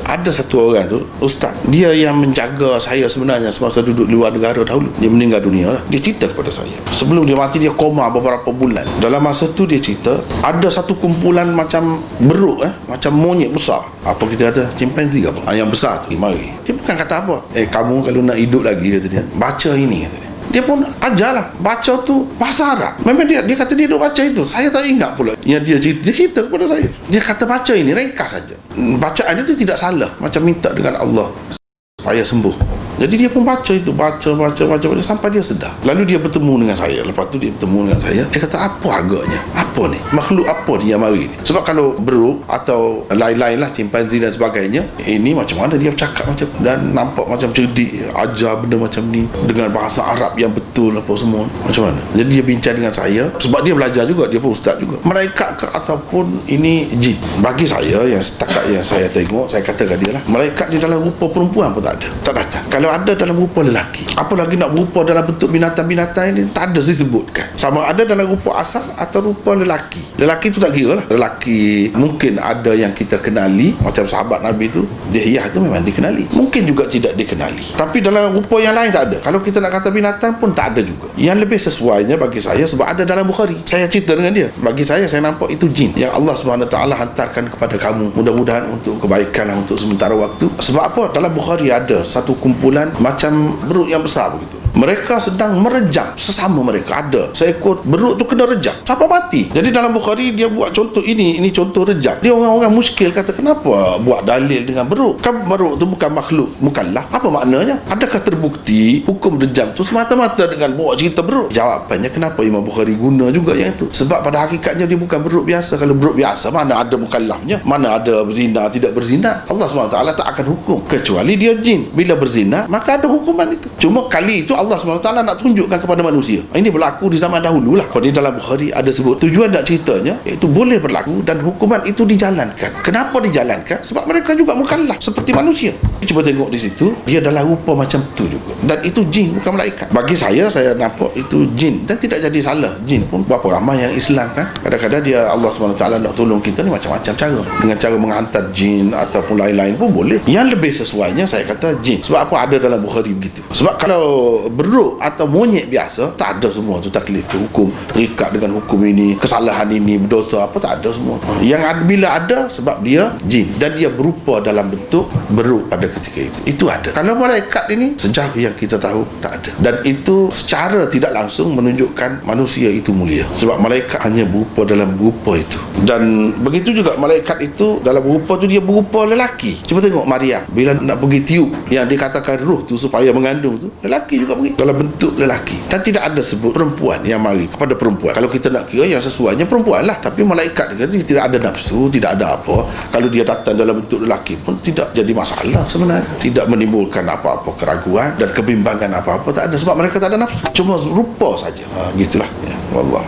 Ada satu orang tu, ustaz, dia yang menjaga saya sebenarnya semasa duduk di luar negara dahulu. Dia meninggal dunia lah. Dia cerita kepada saya, sebelum dia mati dia koma beberapa bulan. Dalam masa tu dia cerita ada satu kumpulan macam beruk, macam monyet besar, apa kita kata, chimpanzee ke apa, yang besar tu mari. Dia bukan kata apa, kamu kalau nak hidup lagi, kata dia, baca ini, kata dia. Dia pun ajarlah baca tu bahasa Arab. Memang dia kata dia duk baca itu. Saya tak ingat pula yang dia cerita kepada saya. Dia kata baca ini ringkas saja. Bacaan itu tidak salah, macam minta dengan Allah supaya sembuh. Jadi dia pun baca itu, baca sampai dia sedar. Lalu dia bertemu dengan saya. Lepas tu dia bertemu dengan saya. Dia kata, apa agaknya? Apa ni? Makhluk apa ni yang mari ni? Sebab kalau beruk atau lain-lain lah, chimpanzee dan sebagainya, ini macam mana dia bercakap macam, dan nampak macam cerdik, ajar benda macam ni dengan bahasa Arab yang betul apa semua. Macam mana? Jadi dia bincang dengan saya. Sebab dia belajar juga, dia pun ustaz juga. Malaikat ke ataupun ini jin? Bagi saya, yang setakat yang saya tengok, saya katakan dia lah, malaikat di dalam rupa perempuan pun tak ada. Tak datang. Kalau ada dalam rupa lelaki, apalagi nak rupa dalam bentuk binatang-binatang ini, tak ada disebutkan. Sama ada dalam rupa asal atau rupa lelaki. Lelaki tu tak kira lah. Lelaki mungkin ada yang kita kenali, macam sahabat Nabi tu, Dihyah tu memang dikenali. Mungkin juga tidak dikenali. Tapi dalam rupa yang lain tak ada. Kalau kita nak kata binatang pun tak ada juga. Yang lebih sesuainya bagi saya, sebab ada dalam Bukhari. Saya cerita dengan dia. Bagi saya nampak itu jin yang Allah SWT hantarkan kepada kamu. Mudah-mudahan untuk kebaikan lah, untuk sementara waktu. Sebab apa? Dalam Bukhari ada satu kumpulan macam beruk yang besar begitu. Mereka sedang merejam sesama mereka. Ada seekor beruk tu kena rejam sampai mati. Jadi dalam Bukhari dia buat contoh ini contoh rejam. Dia orang-orang muskil kata, kenapa buat dalil dengan beruk? Kan beruk tu bukan makhluk mukallaf. Apa maknanya? Adakah terbukti hukum rejam tu semata-mata dengan bawa cerita beruk? Jawapannya, kenapa Imam Bukhari guna juga yang itu? Sebab pada hakikatnya dia bukan beruk biasa. Kalau beruk biasa, mana ada mukallafnya, mana ada berzina, tidak berzina. Allah SWT tak akan hukum kecuali dia jin. Bila berzina, maka ada hukuman itu. Cuma kali itu Allah SWT nak tunjukkan kepada manusia. Ini berlaku di zaman dahulu lah. Di dalam Bukhari ada sebut tujuan nak ceritanya, iaitu boleh berlaku dan hukuman itu dijalankan. Kenapa dijalankan? Sebab mereka juga mukallaf seperti manusia. Cuba tengok di situ, dia dalam rupa macam tu juga. Dan itu jin, bukan malaikat. Bagi saya nampak itu jin. Dan tidak jadi salah. Jin pun berapa ramai yang Islam kan. Kadang-kadang dia, Allah SWT nak tolong kita ni macam-macam cara. Dengan cara menghantar jin ataupun lain-lain pun boleh. Yang lebih sesuainya saya kata jin. Sebab apa ada dalam Bukhari begitu. Sebab kalau beruk atau monyet biasa, tak ada semua tu taklif tu, hukum terikat dengan hukum ini, kesalahan ini, berdosa apa, tak ada semua. Yang ada, bila ada, sebab dia jin dan dia berupa dalam bentuk beruk pada ketika itu ada. Kalau malaikat ini, sejauh yang kita tahu, tak ada. Dan itu secara tidak langsung menunjukkan manusia itu mulia, sebab malaikat hanya berupa dalam rupa itu. Dan begitu juga malaikat itu dalam rupa tu, dia berupa lelaki. Cuba tengok Maryam bila nak pergi tiup, yang dikatakan ruh tu supaya mengandung tu, lelaki juga pergi dalam bentuk lelaki. Dan tidak ada sebut perempuan yang mari kepada perempuan. Kalau kita nak kira yang sesuainya perempuan lah. Tapi malaikat dia tidak ada nafsu, tidak ada apa. Kalau dia datang dalam bentuk lelaki pun tidak jadi masalah sebenarnya. Tidak menimbulkan apa-apa keraguan dan kebimbangan apa-apa, tak ada. Sebab mereka tak ada nafsu, cuma rupa saja. Gitulah ya. Wallah.